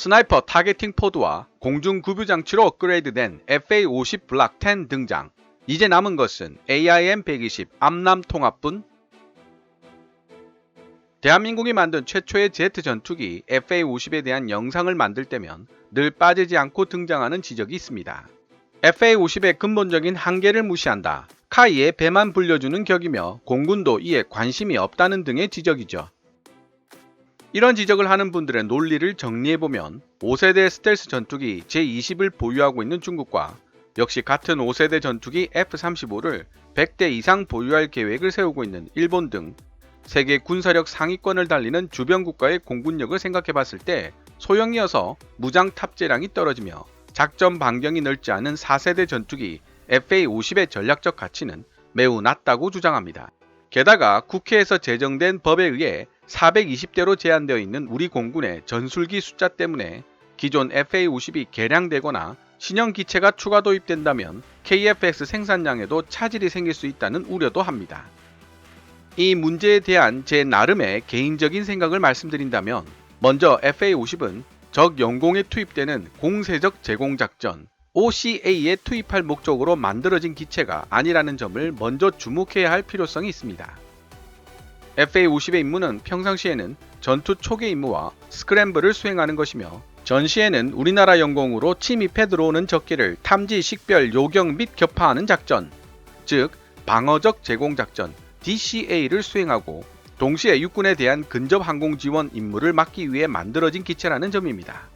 스나이퍼 타겟팅 포드와 공중 구뷰 장치로 업그레이드된 FA-50 블락 10 등장. 이제 남은 것은 AIM-120 암람 통합뿐. 대한민국이 만든 최초의 제트 전투기 FA-50에 대한 영상을 만들 때면 늘 빠지지 않고 등장하는 지적이 있습니다. FA-50의 근본적인 한계를 무시한다. 카이의 배만 불려주는 격이며 공군도 이에 관심이 없다는 등의 지적이죠. 이런 지적을 하는 분들의 논리를 정리해보면 5세대 스텔스 전투기 제20을 보유하고 있는 중국과 역시 같은 5세대 전투기 F-35를 100대 이상 보유할 계획을 세우고 있는 일본 등 세계 군사력 상위권을 달리는 주변 국가의 공군력을 생각해봤을 때 소형이어서 무장 탑재량이 떨어지며 작전 반경이 넓지 않은 4세대 전투기 FA-50의 전략적 가치는 매우 낮다고 주장합니다. 게다가 국회에서 제정된 법에 의해 420대로 제한되어 있는 우리 공군의 전술기 숫자 때문에 기존 FA-50이 개량되거나 신형 기체가 추가 도입된다면 KF-X 생산량에도 차질이 생길 수 있다는 우려도 합니다. 이 문제에 대한 제 나름의 개인적인 생각을 말씀드린다면 먼저 FA-50은 적 영공에 투입되는 공세적 제공작전 OCA에 투입할 목적으로 만들어진 기체가 아니라는 점을 먼저 주목해야 할 필요성이 있습니다. FA-50의 임무는 평상시에는 전투 초기 임무와 스크램블을 수행하는 것이며 전시에는 우리나라 영공으로 침입해 들어오는 적기를 탐지, 식별, 요격 및 격파하는 작전, 즉 방어적 제공작전 DCA를 수행하고 동시에 육군에 대한 근접 항공 지원 임무를 맡기 위해 만들어진 기체라는 점입니다.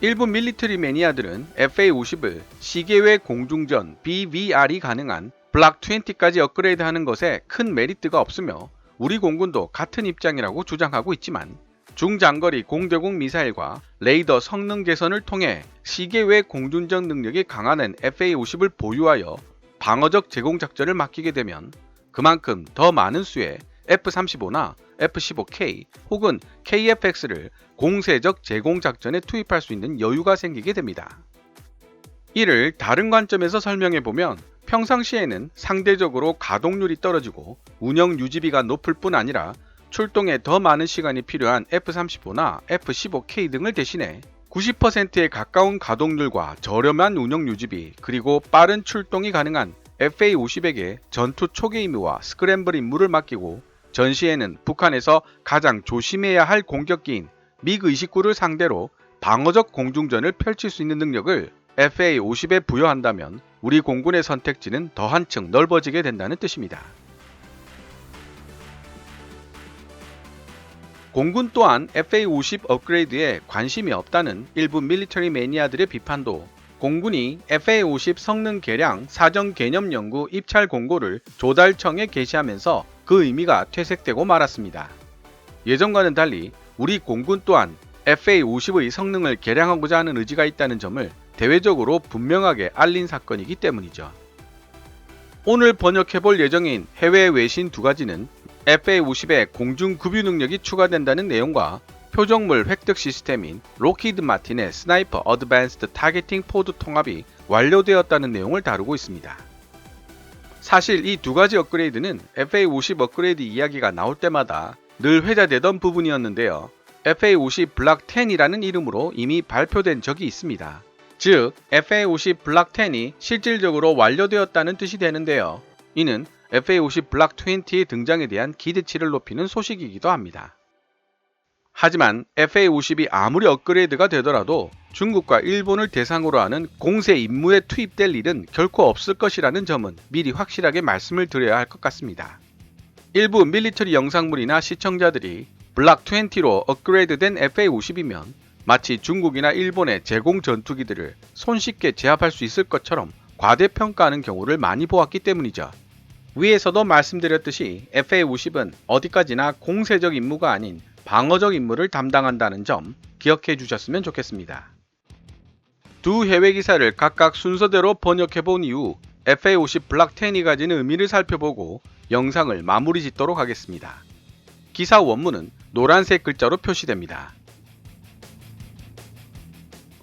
일부 밀리터리 매니아들은 FA-50을 시계외 공중전 BVR이 가능한 블락 20까지 업그레이드하는 것에 큰 메리트가 없으며 우리 공군도 같은 입장이라고 주장하고 있지만 중장거리 공대공 미사일과 레이더 성능 개선을 통해 시계외 공중전 능력이 강화된 FA-50을 보유하여 방어적 제공작전을 맡기게 되면 그만큼 더 많은 수의 F-35나 F-15K 혹은 KF-X를 공세적 제공작전에 투입할 수 있는 여유가 생기게 됩니다. 이를 다른 관점에서 설명해보면 평상시에는 상대적으로 가동률이 떨어지고 운영 유지비가 높을 뿐 아니라 출동에 더 많은 시간이 필요한 F-35나 F-15K 등을 대신해 90%에 가까운 가동률과 저렴한 운영 유지비 그리고 빠른 출동이 가능한 FA-50에게 전투 초기 임무와 스크램블 임무를 맡기고 전시에는 북한에서 가장 조심해야 할 공격기인 미그-29를 상대로 방어적 공중전을 펼칠 수 있는 능력을 FA-50에 부여한다면 우리 공군의 선택지는 더 한층 넓어지게 된다는 뜻입니다. 공군 또한 FA-50 업그레이드에 관심이 없다는 일부 밀리터리 매니아들의 비판도 공군이 FA-50 성능 개량 사전 개념 연구 입찰 공고를 조달청에 게시하면서 그 의미가 퇴색되고 말았습니다. 예전과는 달리 우리 공군 또한 FA-50의 성능을 개량하고자 하는 의지가 있다는 점을 대외적으로 분명하게 알린 사건이기 때문이죠. 오늘 번역해볼 예정인 해외 외신 두 가지는 FA-50의 공중 급유 능력이 추가된다는 내용과 표적물 획득 시스템인 록히드 마틴의 스나이퍼 어드밴스드 타겟팅 포드 통합이 완료되었다는 내용을 다루고 있습니다. 사실 이 두 가지 업그레이드는 FA-50 업그레이드 이야기가 나올 때마다 늘 회자되던 부분이었는데요. FA-50 블락 10이라는 이름으로 이미 발표된 적이 있습니다. 즉, FA-50 블락 10이 실질적으로 완료되었다는 뜻이 되는데요. 이는 FA-50 블락 20의 등장에 대한 기대치를 높이는 소식이기도 합니다. 하지만 FA-50이 아무리 업그레이드가 되더라도 중국과 일본을 대상으로 하는 공세 임무에 투입될 일은 결코 없을 것이라는 점은 미리 확실하게 말씀을 드려야 할 것 같습니다. 일부 밀리터리 영상물이나 시청자들이 블락 20로 업그레이드된 FA-50이면 마치 중국이나 일본의 제공 전투기들을 손쉽게 제압할 수 있을 것처럼 과대평가하는 경우를 많이 보았기 때문이죠. 위에서도 말씀드렸듯이 FA-50은 어디까지나 공세적 임무가 아닌 방어적 임무를 담당한다는 점 기억해 주셨으면 좋겠습니다. 두 해외 기사를 각각 순서대로 번역해 본 이후 FA-50 블락 10이 가지는 의미를 살펴보고 영상을 마무리 짓도록 하겠습니다. 기사 원문은 노란색 글자로 표시됩니다.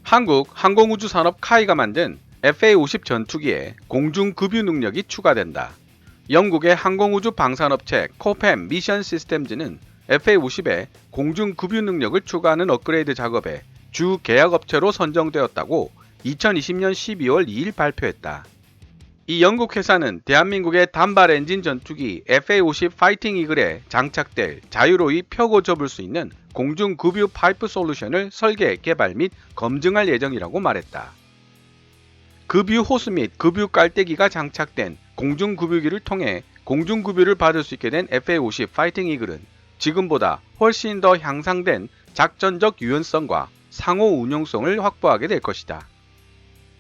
한국 항공우주산업 카이가 만든 FA-50 전투기에 공중급유 능력이 추가된다. 영국의 항공우주 방산업체 코펜 미션 시스템즈는 FA-50에 공중급유 능력을 추가하는 업그레이드 작업에 주 계약업체로 선정되었다고 2020년 12월 2일 발표했다. 이 영국 회사는 대한민국의 단발 엔진 전투기 FA-50 파이팅 이글에 장착될 자유로이 펴고 접을 수 있는 공중 급유 파이프 솔루션을 설계, 개발 및 검증할 예정이라고 말했다. 급유 호스 및 급유 깔때기가 장착된 공중 급유기를 통해 공중 급유를 받을 수 있게 된 FA-50 파이팅 이글은 지금보다 훨씬 더 향상된 작전적 유연성과 상호 운용성을 확보하게 될 것이다.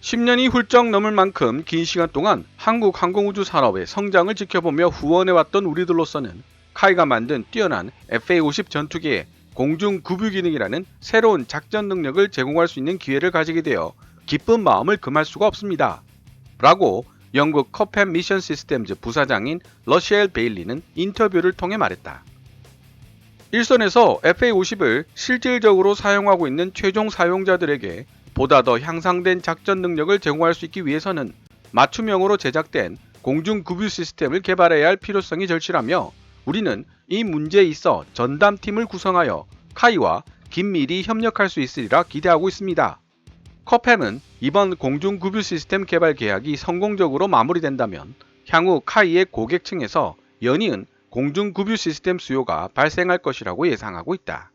10년이 훌쩍 넘을 만큼 긴 시간 동안 한국 항공우주 산업의 성장을 지켜보며 후원해왔던 우리들로서는 카이가 만든 뛰어난 FA-50 전투기의 공중 급유 기능이라는 새로운 작전 능력을 제공할 수 있는 기회를 가지게 되어 기쁜 마음을 금할 수가 없습니다. 라고 영국 커펜 미션 시스템즈 부사장인 러시엘 베일리는 인터뷰를 통해 말했다. 일선에서 FA-50을 실질적으로 사용하고 있는 최종 사용자들에게 보다 더 향상된 작전 능력을 제공할 수 있기 위해서는 맞춤형으로 제작된 공중 급유 시스템을 개발해야 할 필요성이 절실하며 우리는 이 문제에 있어 전담팀을 구성하여 카이와 긴밀히 협력할 수 있으리라 기대하고 있습니다. 커팸은 이번 공중 급유 시스템 개발 계약이 성공적으로 마무리된다면 향후 카이의 고객층에서 연이은 공중 급유 시스템 수요가 발생할 것이라고 예상하고 있다.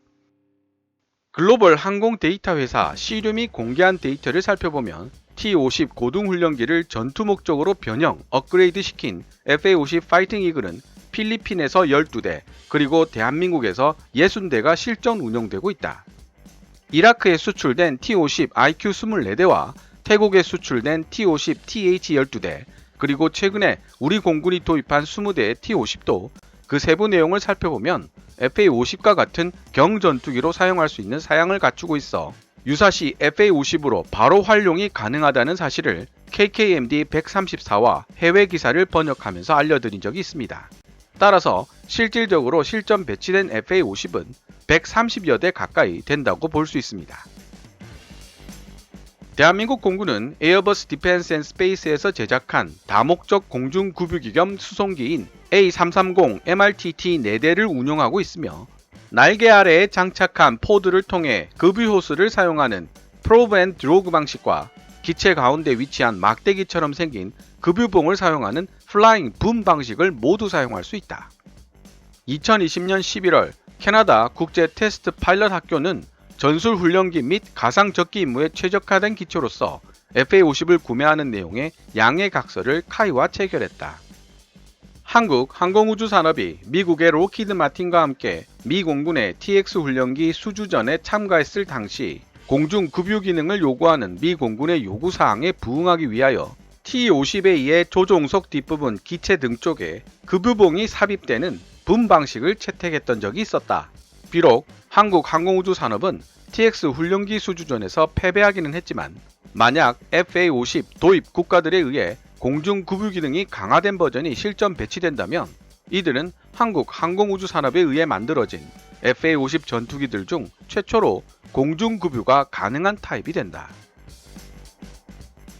글로벌 항공 데이터 회사 시륨이 공개한 데이터를 살펴보면 T-50 고등훈련기를 전투 목적으로 변형, 업그레이드 시킨 FA-50 파이팅 이글은 필리핀에서 12대, 그리고 대한민국에서 60대가 실전 운용되고 있다. 이라크에 수출된 T-50 IQ 24대와 태국에 수출된 T-50 TH 12대, 그리고 최근에 우리 공군이 도입한 20대의 T-50도 그 세부 내용을 살펴보면 FA-50과 같은 경전투기로 사용할 수 있는 사양을 갖추고 있어 유사시 FA-50으로 바로 활용이 가능하다는 사실을 KKMD 134와 해외 기사를 번역하면서 알려드린 적이 있습니다. 따라서 실질적으로 실전 배치된 FA-50은 130여 대 가까이 된다고 볼 수 있습니다. 대한민국 공군은 에어버스 디펜스 앤 스페이스에서 제작한 다목적 공중 급유기 겸 수송기인 A330 MRTT 4대를 운용하고 있으며 날개 아래에 장착한 포드를 통해 급유 호스를 사용하는 프로브 앤 드로그 방식과 기체 가운데 위치한 막대기처럼 생긴 급유봉을 사용하는 플라잉 붐 방식을 모두 사용할 수 있다. 2020년 11월 캐나다 국제 테스트 파일럿 학교는 전술 훈련기 및 가상 적기 임무에 최적화된 기초로서 FA-50을 구매하는 내용의 양해 각서를 카이와 체결했다. 한국 항공우주 산업이 미국의 로키드 마틴과 함께 미 공군의 TX 훈련기 수주전에 참가했을 당시 공중 급유 기능을 요구하는 미 공군의 요구사항에 부응하기 위하여 T-50에 의해 조종석 뒷부분 기체 등 쪽에 급유봉이 삽입되는 붐 방식을 채택했던 적이 있었다. 비록 한국 항공우주 산업은 TX 훈련기 수주전에서 패배하기는 했지만 만약 FA-50 도입 국가들에 의해 공중 급유 기능이 강화된 버전이 실전 배치된다면 이들은 한국 항공우주 산업에 의해 만들어진 FA-50 전투기들 중 최초로 공중 급유가 가능한 타입이 된다.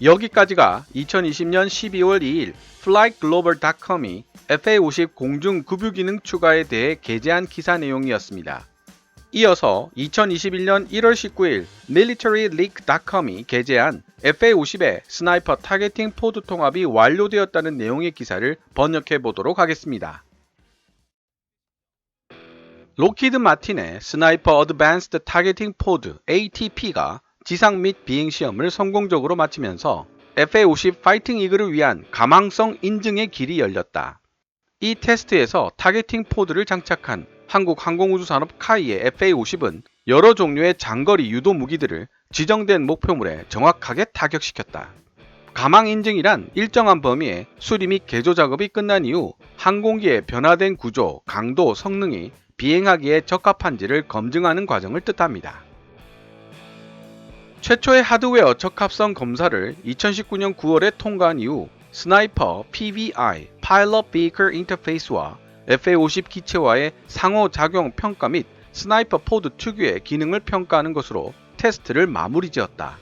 여기까지가 2020년 12월 2일 flightglobal.com이 FA-50 공중 급유 기능 추가에 대해 게재한 기사 내용이었습니다. 이어서 2021년 1월 19일 militaryleak.com이 게재한 FA-50의 스나이퍼 타겟팅 포드 통합이 완료되었다는 내용의 기사를 번역해 보도록 하겠습니다. 로키드 마틴의 스나이퍼 어드밴스드 타겟팅 포드 ATP가 지상 및 비행 시험을 성공적으로 마치면서 FA-50 파이팅 이글을 위한 가망성 인증의 길이 열렸다. 이 테스트에서 타겟팅 포드를 장착한 한국 항공우주산업 카이의 FA-50은 여러 종류의 장거리 유도 무기들을 지정된 목표물에 정확하게 타격시켰다. 가망 인증이란 일정한 범위의 수리 및 개조 작업이 끝난 이후 항공기의 변화된 구조, 강도, 성능이 비행하기에 적합한지를 검증하는 과정을 뜻합니다. 최초의 하드웨어 적합성 검사를 2019년 9월에 통과한 이후 스나이퍼 PVI (Pilot Vehicle Interface와 FA-50 기체와의 상호작용 평가 및 스나이퍼 포드 특유의 기능을 평가하는 것으로 테스트를 마무리 지었다.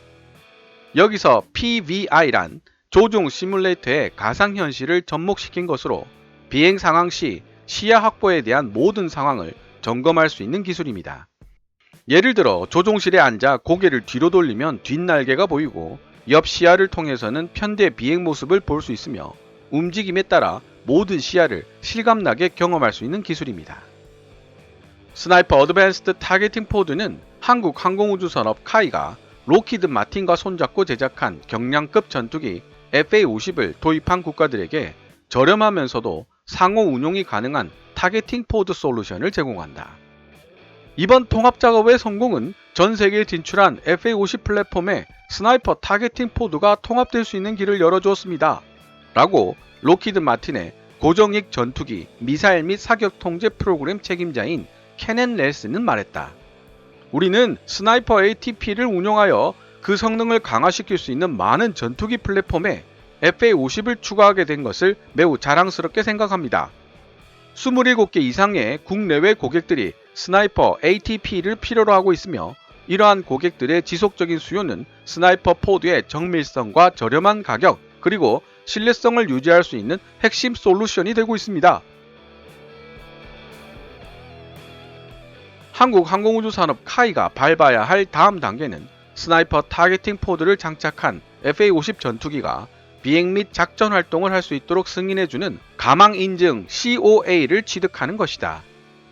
여기서 PVI란 조종 시뮬레이터의 가상현실을 접목시킨 것으로 비행 상황 시 시야 확보에 대한 모든 상황을 점검할 수 있는 기술입니다. 예를 들어 조종실에 앉아 고개를 뒤로 돌리면 뒷날개가 보이고 옆 시야를 통해서는 편대 비행 모습을 볼 수 있으며 움직임에 따라 모든 시야를 실감나게 경험할 수 있는 기술입니다. 스나이퍼 어드밴스드 타겟팅 포드는 한국 항공우주산업 카이가 록히드 마틴과 손잡고 제작한 경량급 전투기 FA-50을 도입한 국가들에게 저렴하면서도 상호 운용이 가능한 타겟팅 포드 솔루션을 제공한다. 이번 통합 작업의 성공은 전 세계에 진출한 FA-50 플랫폼에 스나이퍼 타겟팅 포드가 통합될 수 있는 길을 열어주었습니다. 라고 록히드 마틴의 고정익 전투기 미사일 및 사격 통제 프로그램 책임자인 케넨 렐스는 말했다. 우리는 스나이퍼 ATP를 운용하여 그 성능을 강화시킬 수 있는 많은 전투기 플랫폼에 FA-50을 추가하게 된 것을 매우 자랑스럽게 생각합니다. 27개 이상의 국내외 고객들이 스나이퍼 ATP를 필요로 하고 있으며 이러한 고객들의 지속적인 수요는 스나이퍼 포드의 정밀성과 저렴한 가격 그리고 신뢰성을 유지할 수 있는 핵심 솔루션이 되고 있습니다. 한국 항공우주산업 카이가 밟아야 할 다음 단계는 스나이퍼 타겟팅 포드를 장착한 FA-50 전투기가 비행 및 작전 활동을 할 수 있도록 승인해주는 가망인증 COA를 취득하는 것이다.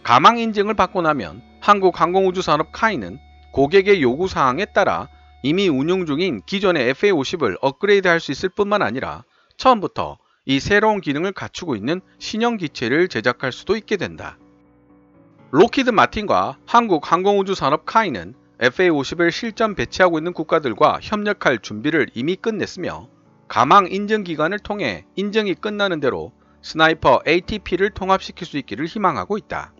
가망인증을 받고 나면 한국 항공우주산업 카이는 고객의 요구사항에 따라 이미 운용 중인 기존의 FA-50을 업그레이드할 수 있을 뿐만 아니라 처음부터 이 새로운 기능을 갖추고 있는 신형 기체를 제작할 수도 있게 된다. 록히드 마틴과 한국 항공우주산업 카이는 FA-50을 실전 배치하고 있는 국가들과 협력할 준비를 이미 끝냈으며 가망 인증 기간을 통해 인증이 끝나는 대로 스나이퍼 ATP를 통합시킬 수 있기를 희망하고 있다.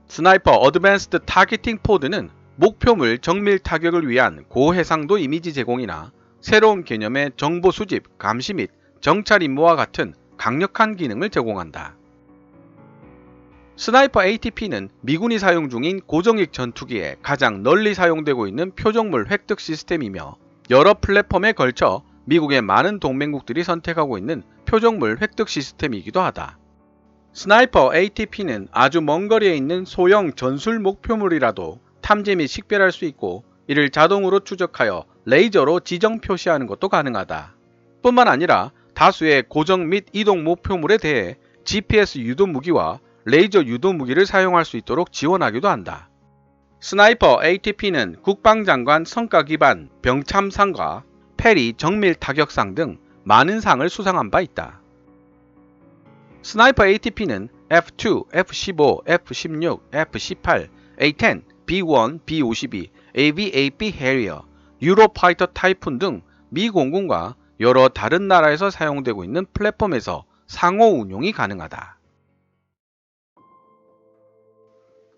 스나이퍼 어드밴스드 타겟팅 포드는 목표물 정밀 타격을 위한 고해상도 이미지 제공이나 새로운 개념의 정보 수집, 감시 및 정찰 임무와 같은 강력한 기능을 제공한다. 스나이퍼 ATP는 미군이 사용 중인 고정익 전투기에 가장 널리 사용되고 있는 표적물 획득 시스템이며 여러 플랫폼에 걸쳐 미국의 많은 동맹국들이 선택하고 있는 표적물 획득 시스템이기도 하다. 스나이퍼 ATP는 아주 먼 거리에 있는 소형 전술 목표물이라도 탐지 및 식별할 수 있고 이를 자동으로 추적하여 레이저로 지정 표시하는 것도 가능하다. 뿐만 아니라 다수의 고정 및 이동 목표물에 대해 GPS 유도 무기와 레이저 유도 무기를 사용할 수 있도록 지원하기도 한다. 스나이퍼 ATP는 국방장관 성과 기반 병참상과 페리 정밀 타격상 등 많은 상을 수상한 바 있다. 스나이퍼 ATP는 F2, F15, F16, F18, A10, B1, B52, AV-AP 해리어, 유로파이터 타이푼 등 미 공군과 여러 다른 나라에서 사용되고 있는 플랫폼에서 상호 운용이 가능하다.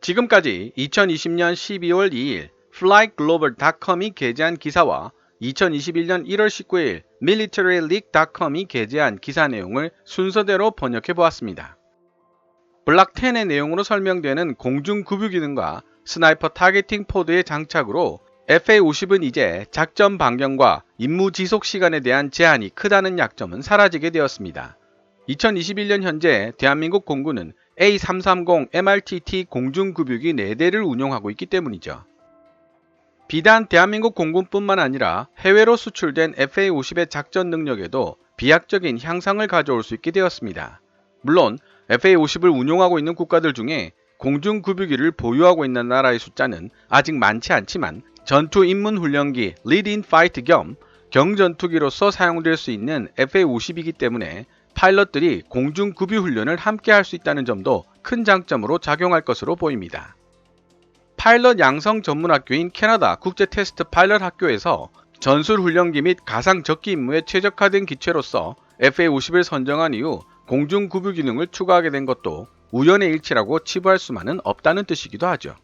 지금까지 2020년 12월 2일 flightglobal.com이 게재한 기사와 2021년 1월 19일 militaryleak.com이 게재한 기사 내용을 순서대로 번역해 보았습니다. 블락 10의 내용으로 설명되는 공중급유 기능과 스나이퍼 타겟팅 포드의 장착으로 FA-50은 이제 작전 반경과 임무 지속 시간에 대한 제한이 크다는 약점은 사라지게 되었습니다. 2021년 현재 대한민국 공군은 A330 MRTT 공중급유기 4대를 운용하고 있기 때문이죠. 비단 대한민국 공군뿐만 아니라 해외로 수출된 FA-50의 작전 능력에도 비약적인 향상을 가져올 수 있게 되었습니다. 물론 FA-50을 운용하고 있는 국가들 중에 공중급유기를 보유하고 있는 나라의 숫자는 아직 많지 않지만 전투 입문 훈련기 리드-인 파이트 겸 경전투기로서 사용될 수 있는 FA-50이기 때문에 파일럿들이 공중급유 훈련을 함께 할 수 있다는 점도 큰 장점으로 작용할 것으로 보입니다. 파일럿 양성 전문 학교인 캐나다 국제 테스트 파일럿 학교에서 전술 훈련기 및 가상 적기 임무에 최적화된 기체로서 FA-50을 선정한 이후 공중급유 기능을 추가하게 된 것도 우연의 일치라고 치부할 수만은 없다는 뜻이기도 하죠.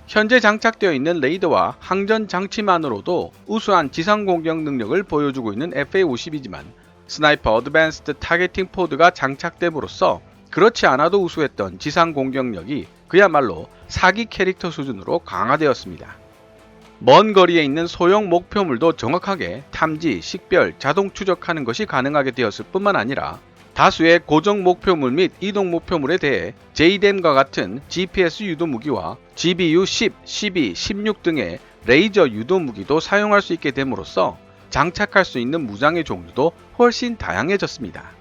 현재 장착되어 있는 레이더와 항전 장치만으로도 우수한 지상 공격 능력을 보여주고 있는 FA-50이지만 스나이퍼 어드밴스드 타겟팅 포드가 장착됨으로써 그렇지 않아도 우수했던 지상 공격력이 그야말로 사기 캐릭터 수준으로 강화되었습니다. 먼 거리에 있는 소형 목표물도 정확하게 탐지, 식별, 자동 추적하는 것이 가능하게 되었을 뿐만 아니라 다수의 고정 목표물 및 이동 목표물에 대해 JDAM과 같은 GPS 유도 무기와 GBU 10, 12, 16 등의 레이저 유도 무기도 사용할 수 있게 됨으로써 장착할 수 있는 무장의 종류도 훨씬 다양해졌습니다.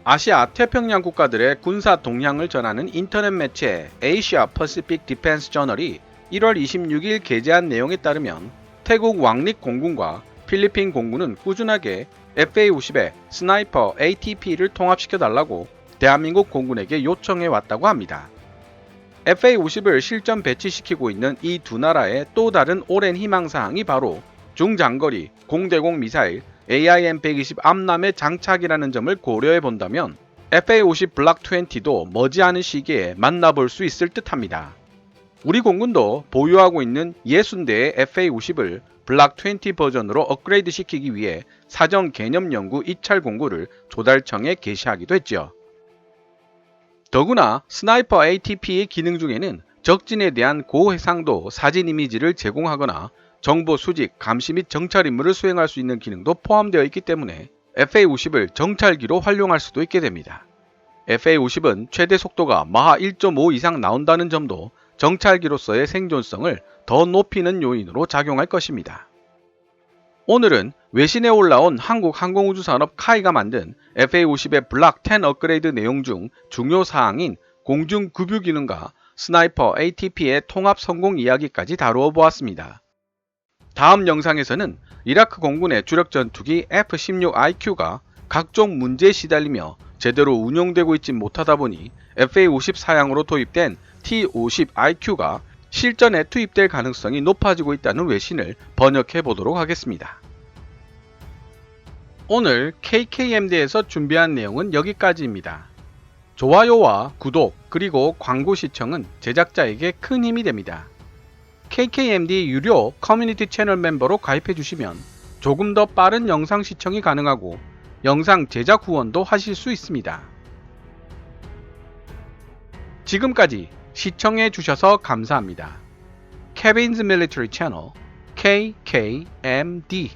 아시아 태평양 국가들의 군사 동향을 전하는 인터넷 매체 Asia Pacific Defense Journal이 1월 26일 게재한 내용에 따르면 태국 왕립 공군과 필리핀 공군은 꾸준하게 FA-50에 스나이퍼 ATP를 통합시켜 달라고 대한민국 공군에게 요청해 왔다고 합니다. FA-50을 실전 배치시키고 있는 이 두 나라의 또 다른 오랜 희망사항이 바로 중장거리 공대공 미사일 AIM-120 암람의 장착이라는 점을 고려해 본다면 FA-50 블락 20도 머지않은 시기에 만나볼 수 있을 듯합니다. 우리 공군도 보유하고 있는 60대의 FA-50을 블락 20 버전으로 업그레이드 시키기 위해 사전 개념 연구 입찰 공고를 조달청에 게시하기도 했죠. 더구나 스나이퍼 ATP의 기능 중에는 적진에 대한 고해상도 사진 이미지를 제공하거나 정보 수집, 감시 및 정찰 임무를 수행할 수 있는 기능도 포함되어 있기 때문에 FA-50을 정찰기로 활용할 수도 있게 됩니다. FA-50은 최대 속도가 마하 1.5 이상 나온다는 점도 정찰기로서의 생존성을 더 높이는 요인으로 작용할 것입니다. 오늘은 외신에 올라온 한국항공우주산업 카이가 만든 FA-50의 블락 10 업그레이드 내용 중 중요 사항인 공중 급유 기능과 스나이퍼 ATP의 통합 성공 이야기까지 다루어 보았습니다. 다음 영상에서는 이라크 공군의 주력 전투기 F-16IQ가 각종 문제에 시달리며 제대로 운용되고 있지 못하다 보니 FA-50 사양으로 도입된 T-50IQ가 실전에 투입될 가능성이 높아지고 있다는 외신을 번역해 보도록 하겠습니다. 오늘 KKMD에서 준비한 내용은 여기까지입니다. 좋아요와 구독 그리고 광고 시청은 제작자에게 큰 힘이 됩니다. KKMD 유료 커뮤니티 채널 멤버로 가입해 주시면 조금 더 빠른 영상 시청이 가능하고 영상 제작 후원도 하실 수 있습니다. 지금까지 시청해 주셔서 감사합니다. Kevin's Military Channel KKMD